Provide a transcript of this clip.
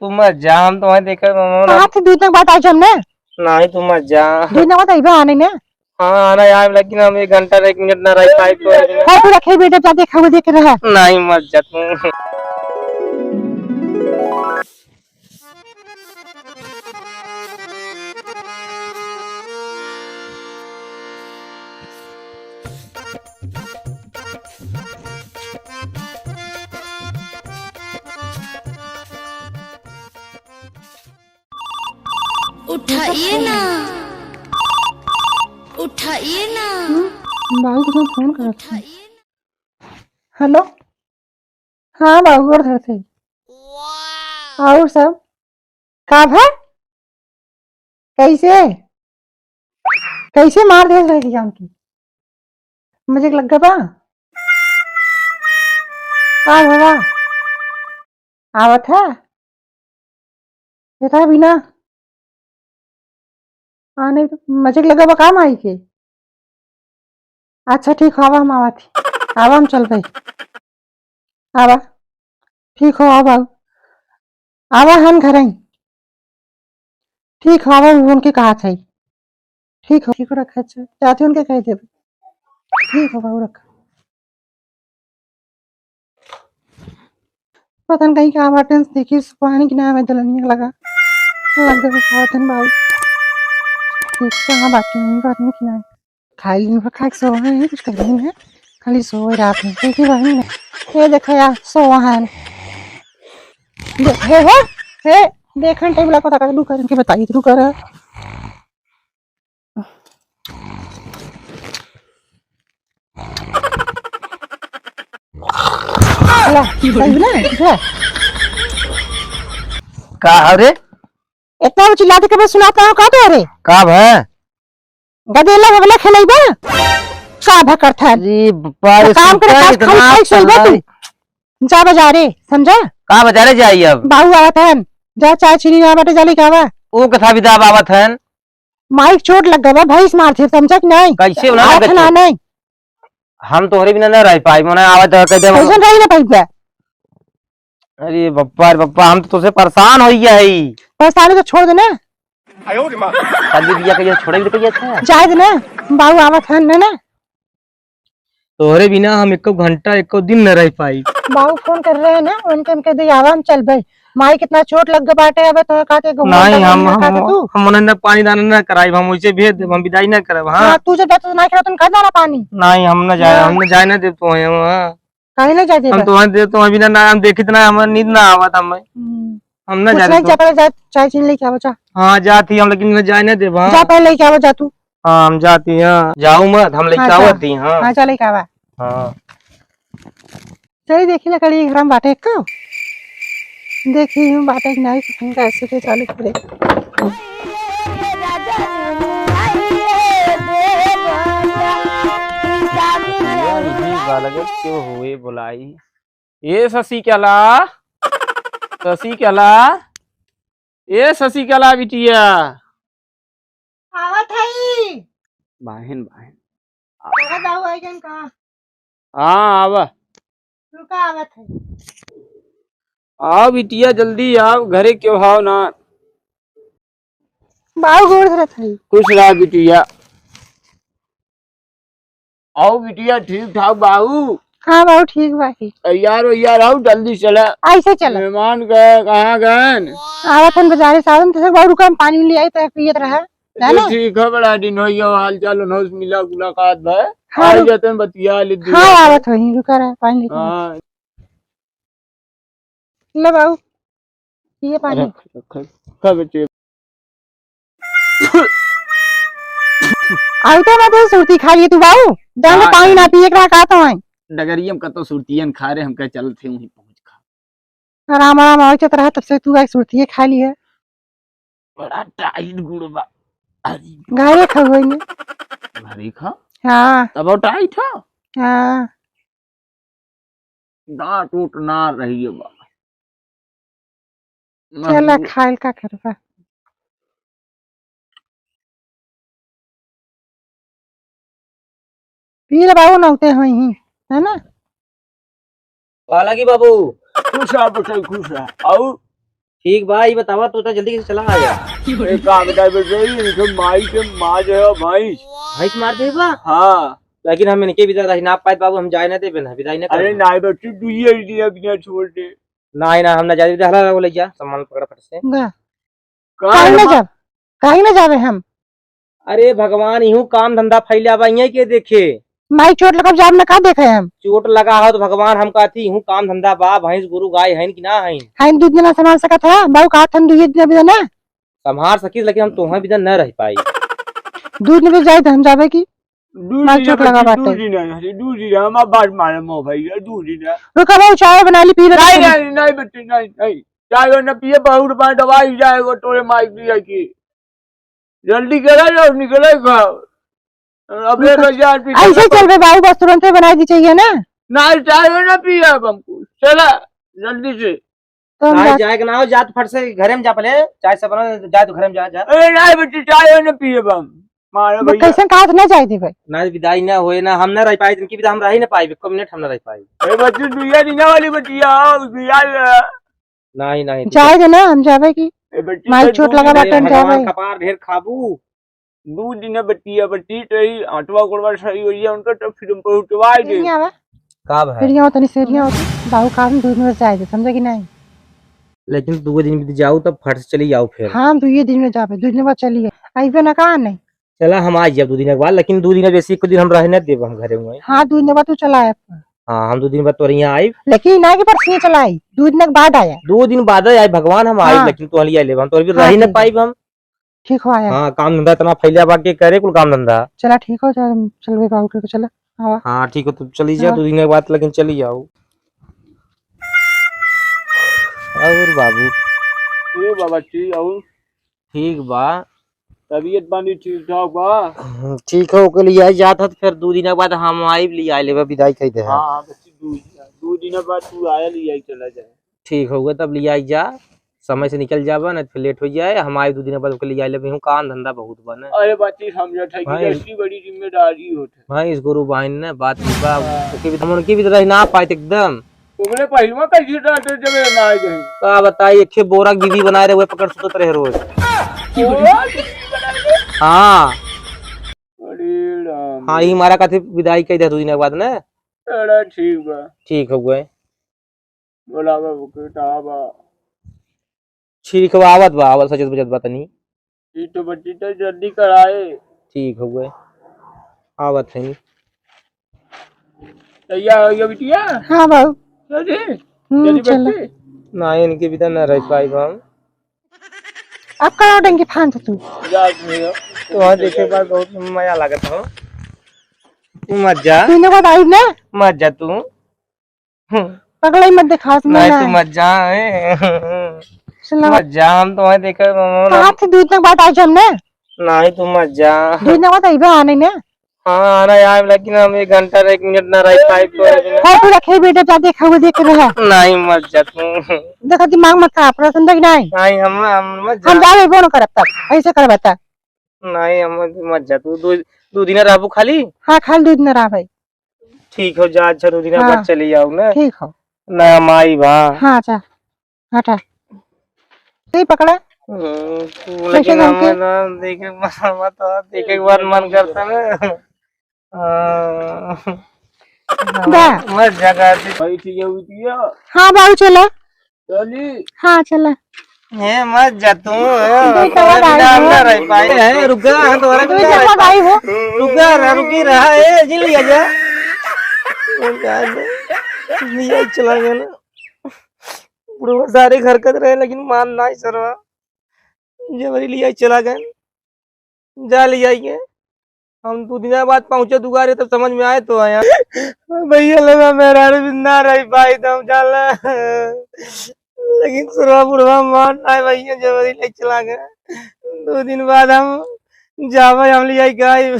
तुम मत जा, हम तुम्हें देखकर कहाँ थे दूध बात आज हमने नहीं, तुम मत जा। दूध बात आई आने ने हाँ आना यार, लेकिन हम 1 घंटा 1 मिनट ना रह पाए तो हाँ तू रखे बेटा जा देखा वो देख रहा नहीं, मत जा तुम। उठाइए ना, उठाइए ना, बाबू को फोन कर रहा हेलो हाँ बाबू और घर थे और सब कब है कैसे कैसे मार दे रही थी जान की मुझे लग गया बा कब होगा आवत है बेटा बिना आने मुझे लगा बा काम आई के अच्छा ठीक हवा हम आवा थी आवा हम चल भाई आवा ठीक हो आवा आवा हम घर आई ठीक हो आवा उनके कहा था ठीक हो रखा अच्छा चाहते उनके कह दे ठीक हो बाबू रखा पता नहीं कहीं क्या बाटे देखिए पानी की नाम है दलनिया लगा बाबू ठीक से हाँ बाकी नहीं बात नहीं किया खाली दिन भर खा के सो है कुछ कर नहीं है खाली सो रात में देखिए बहन ये देखो यार सो है हे देखन टाइम लगा था दू कर के बताइए तू कर का रे इतना चिल्लाते के मैं सुनाता हूँ का तो रे कब है गदेला वाला खेलेबा का भकर था अरे बाप काम करे खाली खाई सोलबा तू जा बाजारे समझा का बाजारे जाई अब बाबू आवत है जा चाय चीनी ना बाटे जाली कावा ओ कथा विदा बावत है माइक चोट लग गया भैंस मार थे समझा कि नहीं कैसे ना नहीं हम तोहरे बिना न रह पाई मने आवत कह दे कैसे रही ना पाई अरे बप्पा हम तो तुझसे परेशान हो गया है परेशानी तो छोड़ देना शादी बिया के छोड़े भी कहिए था जाए देना बाबू आवत है ना तोहरे बिना हम 1 घंटा 1 दिन न रह पाई बाबू फोन कर रहे हैं ना उनके कह दे आवा हम चल भाई माई कितना चोट लग गया बाटे अब तो काटे नहीं हम न पानी दाना न कराई हम उसे भेज दे हम विदाई न करब हां तू जब तो नहीं करा तुम कर दाना पानी नहीं हम न जाए न दे तो कहीं ना जाते हम तो दे तो बिना ना हम देखित ना हम नींद ना आवत हम न जा जा चाय चीनी लेके आओ जा हां जाती हम लेकिन जाए न दे जा पहले लेके आओ जा तू हां हम जाती हां जाऊं मत हम लेके आवती हां हां चल लेके आवा हां चलिए देखी लकड़ी ग्राम बाटे को देखी हम बाटे नहीं तो कैसे के चालू करे क्यों हुए बुलाई ये शशिकला ये शशिकला बिटिया आवत है बहन लगा जाओ आइकन का हाँ आवा रुका आवत है आओ बिटिया जल्दी आओ घरे क्यों आओ ना बाबू गोड़ धरत है खुश रहा बिटिया आओ बिटिया ठीक ठाक बाबू हाँ बाबू ठीक बाकी यार आओ जल्दी चला ऐसे चला मेहमान गए कहाँ गए आवत है बाजारे साधन तो बाबू रुका हम पानी ले आई तो पियत रहा तो ठीक है बड़ा दिन हो गया हाल चाल नौस मिला मुलाकात भाई हाँ आ जाते हैं बतिया ले हाँ आवत हो रुका रहा पानी लेके हाँ ले बाबू ये पानी बच्चे आई तो मैं सुरती खा लिए तू बाबू दाने पानी ना पिए करा का तो है डगरिया में कतो सुरतियन खा रहे हम कह चल थे वहीं पहुंच खा आराम आवाज चत रहा तब से तू एक सुरती खा ली है बड़ा टाइट गुड़बा घरे खा होइने घरे खा हां तब टाइट है हां दांत टूट ना रही है बा चला खाइल का करबा पी ले बाबू नौते होई है ना हालांकि बाबू खुश रहा खुश रहा और ठीक भाई बतावा तू तो जल्दी से चला आ जा। एक काम बता बेटे तो माई के माँ जो है भाई भैंस मार दे बा। हाँ लेकिन हम इनके विदा रही ना पाए बाबू, हम जाए ना दे बिना विदाई ना अरे कर। नाई बच्चे तू ये दिया बिना छोड़ दे ना ना हम ना जाए विदा, हला ले जा सामान पकड़ फट से। गा कहाँ काहे है ना माँ? जाब काहे ना जावे हम अरे भगवान यूं काम धंधा फैला बा यहाँ के देखे। माई चोट लगब जाब ना का देखे हम चोट लगा हो तो भगवान हम कहती हूँ काम धंधा बा, भैंस गुरु गाय है कि ना है। हाइन दूध ना संभाल सकत है बाऊ का थन दूध दिन भी ना संभाल सकी लेकिन हम तोहर विदा न रह पाई। दूध में भी जाए तो हम जावे की दूध माँ दिना चोट लगा बच्चे, बाटे। दूध दिना हम बात मारे मो भाई दूध दिना रुका बाऊ चाय बना ली पी ले नहीं नहीं नहीं बच्चे नहीं नहीं चाहे न पिए बहुत रुपया दवाई जाएगा तोरे माइक दिया की जल्दी करा जाओ निकले खाओ अपने बाजार पे ऐसे चल बे बाऊ बस तुरंत बना दी चाहिए ना नहीं चाहे न पिए अब हमको चला जल्दी से तो हम चाहे जा- जाए कि ना हो, जा तो फट से घरे में जा पहले, चाय से बना जाए तो घरे में जा। अरे नहीं बच्चे चाहे न पिए हम मारे वो भैया कैसे कहा ना जाए थी भाई ना विदाई ना होए ना हम ना रह पाए, इनकी विदा हम रह ही ना पाए, 1 मिनट हम ना रह पाए। अरे बच्चे दुनिया दिना वाली बच्चिया नहीं नहीं जाए दे ना हम जावे की माई चोट लगा बाटे हम जावे भगवान कपार ढेर खाबू। दूध दिन बच्चिया बच्ची सही आठवा कोड़वा सही हो गया उनका तो फिर हमको उठवाए दे फिर आवा कब है फिर यहाँ तनी सेरिया होती बाऊ का हम दूध में जाए दे समझे कि नहीं लेकिन 2 दिन बीत जाओ तब फट से चली जाओ फिर। हाँ हम तो ये दिन में जावे दूध में चलिए आई ना कहा नहीं चला हम आ जाए 2 दिन के बाद, लेकिन 2 दिन बेसी 1 दिन हम रह न देब हम घरे हुए। हाँ दूध में तू चलाए हाँ हम 2 दिन बाद तो यहाँ आए, लेकिन ना के परसों चलाई दूध में बाद आया 2 दिन बाद आए भगवान हम आए, हाँ। लेकिन तो लिया ले हम तो अभी हाँ, रह ही न ठीक है। पाई हम। ठीक हो आया हाँ काम धंधा इतना फैलिया बाकी करे कुल काम धंधा। चला ठीक हो चल बे बाऊ के चला आवा हाँ ठीक है तो चली जा हाँ। 2 दिन के बाद, लेकिन चली जाओ। और बाबू ए बाबा जी और ठीक बा, तबीयत पानी ठीक ठाक बा ठीक है ओके लिए आई जात हत, फिर 2 दिन के बाद हम आई ले आए लेबा विदाई कह दे। हाँ हाँ बच्ची दो दिन बाद तू आया लिया चला जाए ठीक हो गया तब ले आई जा, समय से निकल जाबा ना फिर लेट हो जाए, हम आए 2 दिन बाद ओके ले आई लेबे। हूं काम धंधा बहुत बना अरे बच्ची समझा था कि भाई। ऐसी बड़ी जिम्मेदारी होती भाई इस गुरु बहन ने बात की बा, ओके भी हम उनकी भी रह ना पाए एकदम। तुमने पहलवा कैसे डालते जब ना आ गए का बताई एक बोरा बीवी बनाए रहे पकड़ सुतत रहे रोज। हाँ अरे राम हाँ ही हमारा कथे विदाई कह दे 2 दिन के बाद ना। अरे ठीक बा ठीक हो गए, बोला बाबू के टाबा ठीक है आवत बा आवत सजत बजत बा तनी। ये तो बच्ची तो जल्दी कराए ठीक हो गए आवत है। तैयार हो गया बिटिया हाँ बाऊ चलिए चलिए चल बच्चे ना इनके भी तो न रह पाई हम। अब करा डेंगे फान तू याद मेरा तो वहाँ देखे बाद बहुत मजा लागत हो। तू मत जा दिन बाद आई ना मत जा तू, पगलाई मत दिखा नहीं तू मत जा मत जा, हम तुम्हें देखे कहा थे दूध में बाद आज हम ना नहीं तू मत जा। दूध में बाद आई आने ना हाँ आना यार, लेकिन हम 1 घंटा 1 मिनट न रह पाए तो हाँ तू रखे बेटा जा देखा हुआ देख रहा नहीं मत जा तू। देखा दिमाग मत खराब रहा समझा कि नहीं नहीं हम मत जा, हम जावे वो न करब तब ऐसे कर बता नहीं हम मत जा तू। 2 दिन रहबू खाली। हाँ खाली दूध न रहा भाई ठीक हो जा, अच्छा 2 दिन हाँ। बाद चली जाओ ना ठीक हो ना माई बा। हाँ जा हटा नहीं पकड़ा तू लेकिन हम के- हमें ना देखे मत देखे के बाद मन करता ना। जा मत जगा दे भाई ठीक है बिटिया हाँ बाबू चला चली हाँ चला है मत जा तू तो रह पाए है रुक जा तुम्हारा दूध में बाद आई वो रुकी रहा है जी लिया जा लिया चला गया ना पूरे सारे हरकत रहे लेकिन मान ना ही सरवा जबरी लिया चला गए जा लिया गए। हम 2 दिन बाद पहुंचे दुगारे तब समझ में आए तो आया भैया लगा मेरा ना रह पाई तो हम चल लेकिन सुरवा बुढ़वा मान आए भैया जबरी ले चला गए। 2 दिन बाद हम जावे हम लिया गाय